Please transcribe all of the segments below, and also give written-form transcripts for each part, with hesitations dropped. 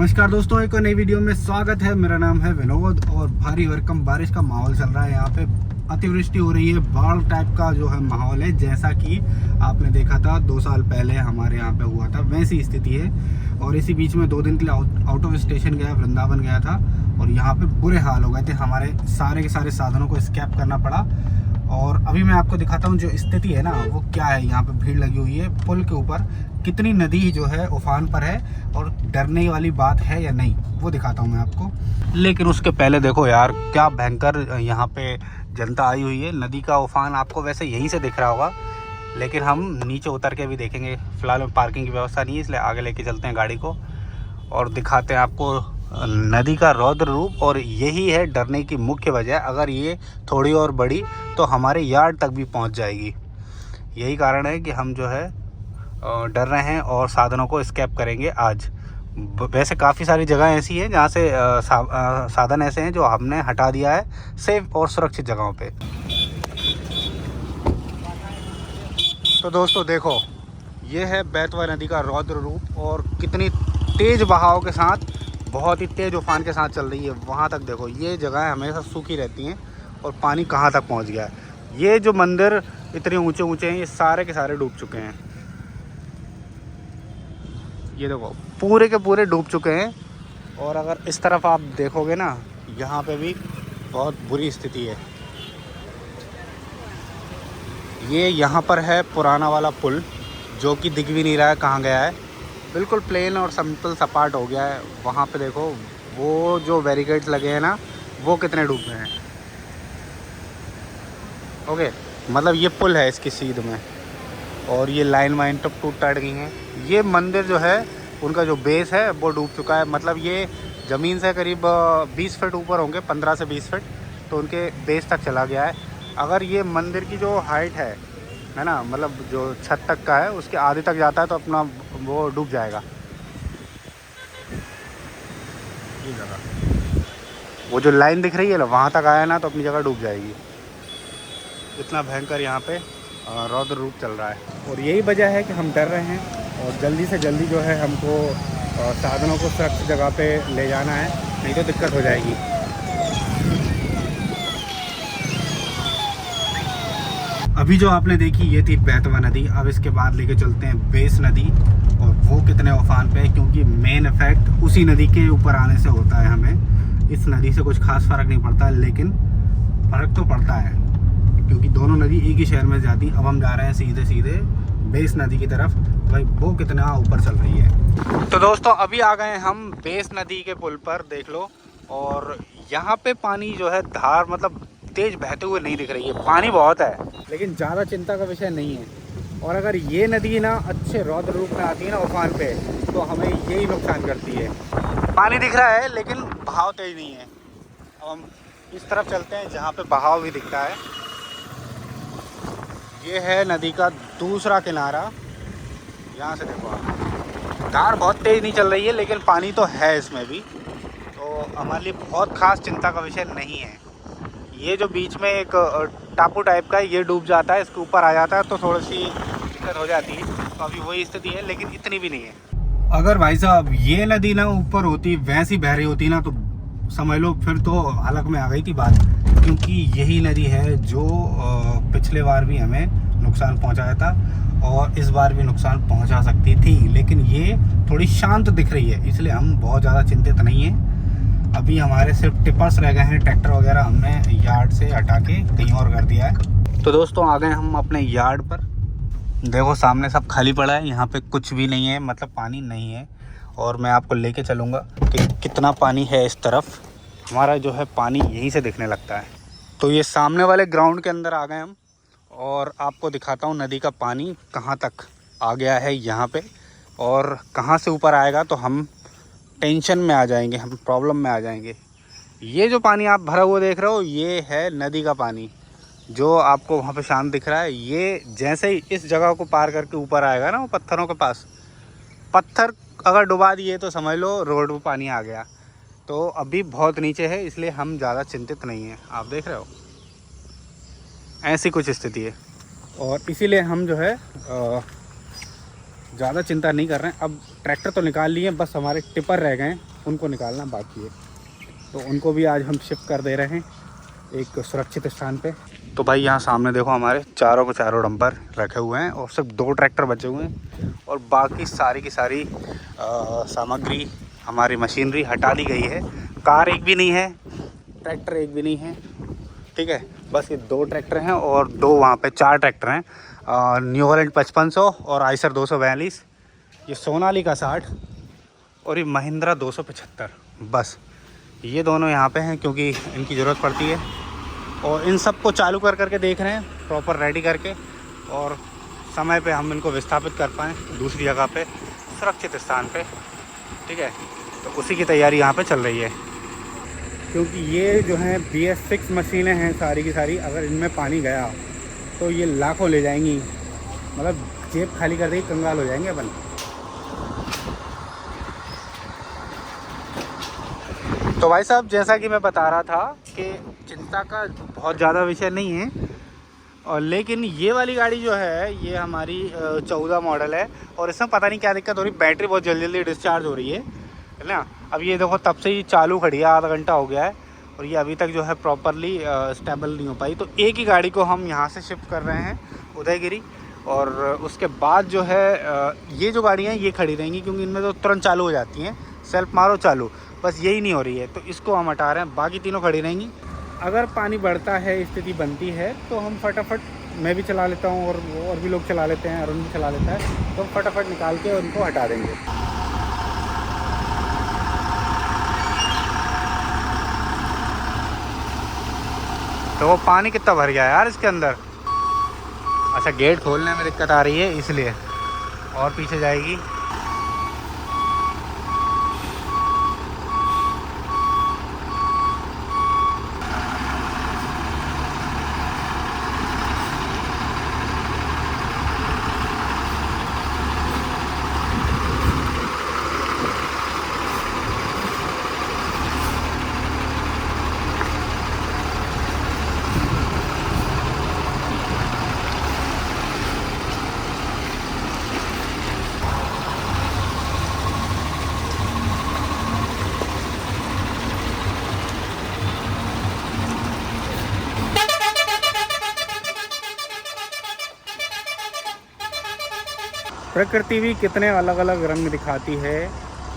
नमस्कार दोस्तों, एक और नई वीडियो में स्वागत है। मेरा नाम है विनोद और भारी भरकम बारिश का माहौल चल रहा है। यहाँ पे अतिवृष्टि हो रही है, बाढ़ टाइप का जो है माहौल है। जैसा कि आपने देखा था 2 साल पहले हमारे यहाँ पे हुआ था, वैसी स्थिति है। और इसी बीच में 2 दिन के लिए आउट ऑफ स्टेशन गया, वृंदावन गया था और यहाँ पे बुरे हाल हो गए थे। हमारे सारे के सारे साधनों को स्क्रैप करना पड़ा। और अभी मैं आपको दिखाता हूँ जो स्थिति है ना, वो क्या है। यहाँ पे भीड़ लगी हुई है पुल के ऊपर, कितनी नदी जो है उफान पर है और डरने वाली बात है या नहीं, वो दिखाता हूँ मैं आपको। लेकिन उसके पहले देखो यार, क्या भयंकर यहाँ पे जनता आई हुई है। नदी का उफान आपको वैसे यहीं से दिख रहा होगा, लेकिन हम नीचे उतर के भी देखेंगे। फिलहाल में पार्किंग की व्यवस्था नहीं है, इसलिए आगे लेके चलते हैं गाड़ी को और दिखाते हैं आपको नदी का रौद्र रूप। और यही है डरने की मुख्य वजह। अगर ये थोड़ी और बड़ी तो हमारे यार्ड तक भी पहुंच जाएगी। यही कारण है कि हम जो है डर रहे हैं और साधनों को स्क्रैप करेंगे आज। वैसे काफ़ी सारी जगह ऐसी हैं जहाँ से साधन ऐसे हैं जो हमने हटा दिया है सेफ और सुरक्षित जगहों पे। तो दोस्तों देखो, ये है बेतवा नदी का रौद्र रूप और कितनी तेज़ बहाव के साथ, बहुत ही तेज़ उफान के साथ चल रही है। वहाँ तक देखो, ये जगह हमेशा सूखी रहती हैं और पानी कहाँ तक पहुँच गया है। ये जो मंदिर इतने ऊंचे ऊंचे हैं, ये सारे के सारे डूब चुके हैं। ये देखो, पूरे के पूरे डूब चुके हैं। और अगर इस तरफ आप देखोगे ना, यहाँ पे भी बहुत बुरी स्थिति है। ये यहाँ पर है पुराना वाला पुल, जो कि दिख भी नहीं रहा है कहाँ गया है। बिल्कुल प्लेन और सिंपल सपाट हो गया है। वहाँ पे देखो, वो जो बैरिकेड्स लगे हैं ना, वो कितने डूब गए हैं। ओके, मतलब ये पुल है इसकी सीध में, और ये लाइन वाइन तो टूट गई हैं। ये मंदिर जो है, उनका जो बेस है वो डूब चुका है। मतलब ये ज़मीन से करीब 20 फीट ऊपर होंगे, 15 से 20 फीट, तो उनके बेस तक चला गया है। अगर ये मंदिर की जो हाइट है ना, मतलब जो छत तक का है, उसके आधे तक जाता है तो अपना वो डूब जाएगा। ये जगह, वो जो लाइन दिख रही है ना, वहाँ तक आया ना तो अपनी जगह डूब जाएगी। इतना भयंकर यहाँ पे रौद्र रूप चल रहा है। और यही वजह है कि हम डर रहे हैं और जल्दी से जल्दी जो है हमको साधनों को सुरक्षित जगह पे ले जाना है, नहीं तो दिक्कत हो जाएगी। अभी जो आपने देखी, ये थी बेतवा नदी। अब इसके बाद लेके चलते हैं बेस नदी, और वो कितने उफान पे है, क्योंकि मेन इफेक्ट उसी नदी के ऊपर आने से होता है। हमें इस नदी से कुछ खास फ़र्क नहीं पड़ता, लेकिन फ़र्क तो पड़ता है क्योंकि दोनों नदी एक ही शहर में जाती। अब हम जा रहे हैं सीधे सीधे बेस नदी की तरफ। भाई वो कितना ऊपर चल रही है। तो दोस्तों अभी आ गए हम बेस नदी के पुल पर, देख लो। और यहाँ पे पानी जो है धार, मतलब तेज बहते हुए नहीं दिख रही है। पानी बहुत है, लेकिन ज़्यादा चिंता का विषय नहीं है। और अगर ये नदी ना अच्छे रौद्र रूप में आती है ना उफान पे, तो हमें यही नुकसान करती है। पानी दिख रहा है लेकिन बहाव तेज नहीं है। अब हम इस तरफ चलते हैं जहाँ पे बहाव भी दिखता है। ये है नदी का दूसरा किनारा। यहाँ से देखो आप, धार बहुत तेज़ नहीं चल रही है, लेकिन पानी तो है इसमें भी, तो हमारे लिए बहुत ख़ास चिंता का विषय नहीं है। ये जो बीच में एक टापू टाइप का है, ये डूब जाता है, इसके ऊपर आ जाता है तो थोड़ी सी दिक्कत हो जाती है। तो अभी वही स्थिति है, लेकिन इतनी भी नहीं है। अगर भाई साहब ये नदी ना ऊपर होती, वैसी बह रही होती ना, तो समझ लो फिर तो हलक में आ गई थी बात। क्योंकि यही नदी है जो पिछले बार भी हमें नुकसान पहुंचाया था और इस बार भी नुकसान पहुंचा सकती थी। लेकिन ये थोड़ी शांत दिख रही है, इसलिए हम बहुत ज़्यादा चिंतित नहीं हैं। अभी हमारे सिर्फ टिपर्स रह गए हैं, ट्रैक्टर वगैरह हमने यार्ड से हटा के कहीं और कर दिया है। तो दोस्तों आ गए हम अपने यार्ड पर। देखो सामने सब खाली पड़ा है, यहाँ पे कुछ भी नहीं है, मतलब पानी नहीं है। और मैं आपको लेके चलूँगा कि कितना पानी है इस तरफ। हमारा जो है पानी यहीं से दिखने लगता है। तो ये सामने वाले ग्राउंड के अंदर आ गए हम, और आपको दिखाता हूँ नदी का पानी कहाँ तक आ गया है यहाँ पे, और कहाँ से ऊपर आएगा तो हम टेंशन में आ जाएंगे, हम प्रॉब्लम में आ जाएंगे। ये जो पानी आप भरा हुआ देख रहे हो, ये है नदी का पानी, जो आपको वहाँ पे शांत दिख रहा है। ये जैसे ही इस जगह को पार करके ऊपर आएगा ना, वो पत्थरों के पास, पत्थर अगर डुबा दिए तो समझ लो रोड पर पानी आ गया। तो अभी बहुत नीचे है, इसलिए हम ज़्यादा चिंतित नहीं हैं। आप देख रहे हो, ऐसी कुछ स्थिति है। और इसीलिए हम जो है ज़्यादा चिंता नहीं कर रहे हैं। अब ट्रैक्टर तो निकाल लिए, बस हमारे टिपर रह गए हैं, उनको निकालना बाकी है। तो उनको भी आज हम शिफ्ट कर दे रहे हैं एक सुरक्षित स्थान पे। तो भाई यहाँ सामने देखो हमारे चारों के चारों डंपर रखे हुए हैं और सिर्फ 2 ट्रैक्टर बचे हुए हैं और बाकी सारी की सारी सामग्री, हमारी मशीनरी हटा दी गई है। कार एक भी नहीं है, ट्रैक्टर एक भी नहीं है, ठीक है। बस ये 2 ट्रैक्टर हैं और 2 वहाँ पे 4 ट्रैक्टर हैं, न्यू हॉलैंड 5500 और आइसर 242, ये सोनालिका 60 और ये महिंद्रा 275। बस ये दोनों यहाँ पे हैं क्योंकि इनकी ज़रूरत पड़ती है और इन सब को चालू कर करके देख रहे हैं प्रॉपर रेडी करके, और समय पे हम इनको विस्थापित कर पाएँ दूसरी जगह पे सुरक्षित स्थान पे, ठीक है। तो उसी की तैयारी यहाँ पे चल रही है क्योंकि ये जो हैं BS6 मशीनें हैं सारी की सारी, अगर इनमें पानी गया तो ये लाखों ले जाएंगी, मतलब जेब खाली कर देगी, कंगाल हो जाएंगे अपन। तो भाई साहब जैसा कि मैं बता रहा था कि चिंता का बहुत ज़्यादा विषय नहीं है, और लेकिन ये वाली गाड़ी जो है ये हमारी 14 मॉडल है और इसमें पता नहीं क्या दिक्कत हो रही, बैटरी बहुत जल्दी जल्दी डिस्चार्ज हो रही है ना। अब ये देखो तब से ही चालू खड़ी है, आधा घंटा हो गया है और ये अभी तक जो है प्रॉपरली स्टेबल नहीं हो पाई। तो एक ही गाड़ी को हम यहाँ से शिफ्ट कर रहे हैं उदयगिरी, और उसके बाद जो है ये जो गाड़ियाँ ये खड़ी रहेंगी क्योंकि इनमें तो तुरंत चालू हो जाती हैं, सेल्फ मारो चालू, बस यही नहीं हो रही है तो इसको हम हटा रहे हैं, बाकी तीनों खड़ी रहेंगी। अगर पानी बढ़ता है, स्थिति बनती है तो हम फटाफट, मैं भी चला लेता हूँ और भी लोग चला लेते हैं, अरुण भी चला लेता है, तो फटाफट निकाल के उनको हटा देंगे। तो वो पानी कितना भर गया यार इसके अंदर। अच्छा गेट खोलने में दिक्कत आ रही है इसलिए, और पीछे जाएगी। प्रकृति भी कितने अलग अलग रंग दिखाती है।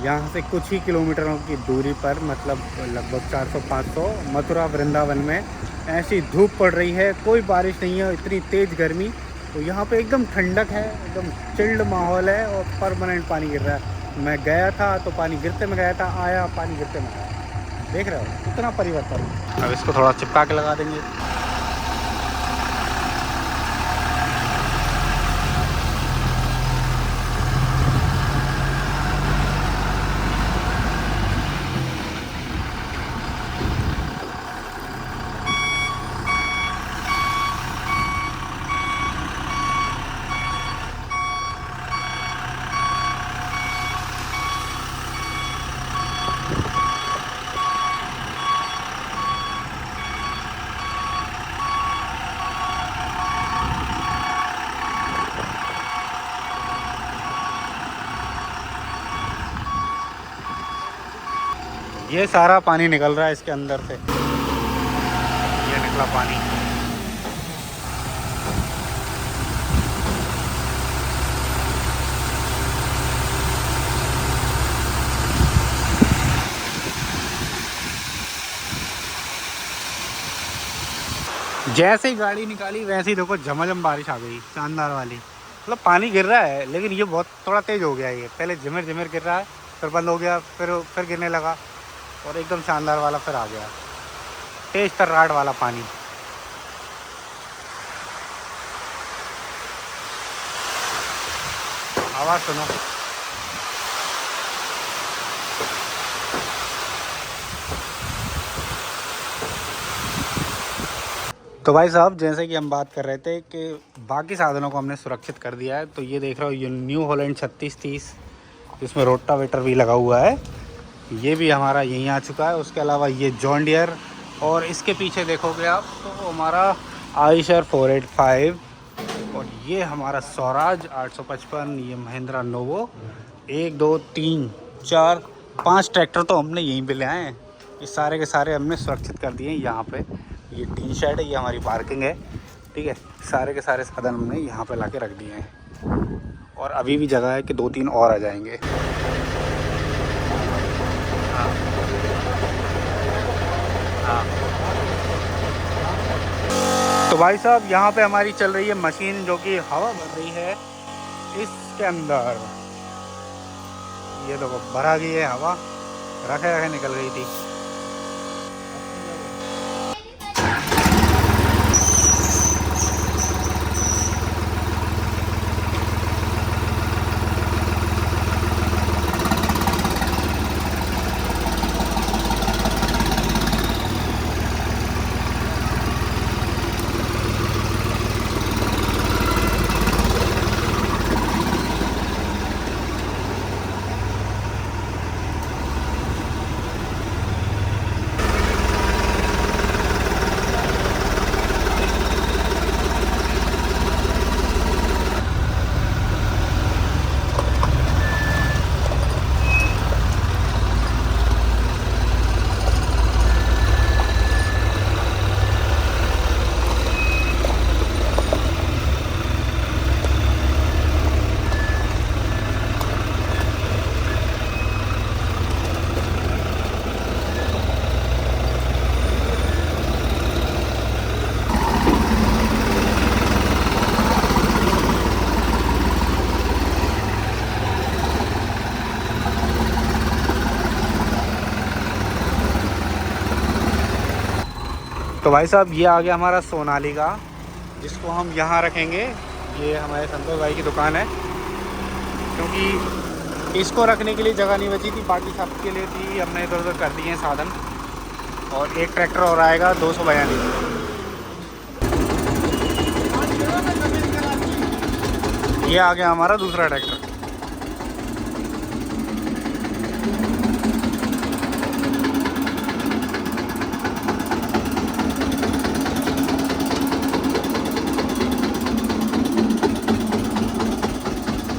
यहाँ से कुछ ही किलोमीटरों की दूरी पर, मतलब लगभग 400-500, मथुरा वृंदावन में ऐसी धूप पड़ रही है, कोई बारिश नहीं है, इतनी तेज़ गर्मी। तो यहाँ पे एकदम ठंडक है, एकदम चिल्ड माहौल है और परमानेंट पानी गिर रहा है। मैं गया था तो पानी गिरते में गया था, आया पानी गिरते में आया, देख रहे हो कितना परिवर्तन। अब इसको थोड़ा चिपका के लगा देंगे। ये सारा पानी निकल रहा है इसके अंदर से, ये निकला पानी। जैसे ही गाड़ी निकाली वैसे ही देखो झमाझम बारिश आ गई, शानदार वाली। मतलब पानी गिर रहा है लेकिन ये बहुत थोड़ा तेज़ हो गया है। ये पहले झिमिर झिमिर गिर रहा है, फिर बंद हो गया, फिर गिरने लगा और एकदम शानदार वाला फिर आ गया, तेज तर्राट वाला पानी। आवाज़ सुनो। तो भाई साहब जैसे कि हम बात कर रहे थे कि बाकी साधनों को हमने सुरक्षित कर दिया है, तो ये देख रहे हो ये न्यू हॉलैंड 3630, इसमें रोटावेटर भी लगा हुआ है, ये भी हमारा यहीं आ चुका है। उसके अलावा ये जॉन डियर, और इसके पीछे देखोगे आप तो हमारा आइशर 485, और ये हमारा स्वराज 855, ये महिंद्रा नोवो। 1 2 3 4 5 ट्रैक्टर तो हमने यहीं पे ले आए हैं। ये सारे के सारे हमने सुरक्षित कर दिए हैं यहाँ पे। ये टीन शेड है, ये हमारी पार्किंग है, ठीक है। सारे के सारे साधन हमने यहाँ पे लाके रख दिए हैं और अभी भी जगह है कि 2-3 और आ जाएंगे। हाँ हाँ। तो भाई साहब यहाँ पे हमारी चल रही है मशीन, जो कि हवा भर रही है इसके अंदर। ये देखो भरा गई है हवा, रखे रखे निकल गई थी। तो भाई साहब ये आ गया हमारा सोनालिका, जिसको हम यहाँ रखेंगे। ये हमारे संतोष भाई की दुकान है, क्योंकि इसको रखने के लिए जगह नहीं बची थी, बाकी सब के लिए थी। हमने इधर उधर कर दिए हैं साधन। और एक ट्रैक्टर और आएगा 242। ये आ गया हमारा दूसरा ट्रैक्टर।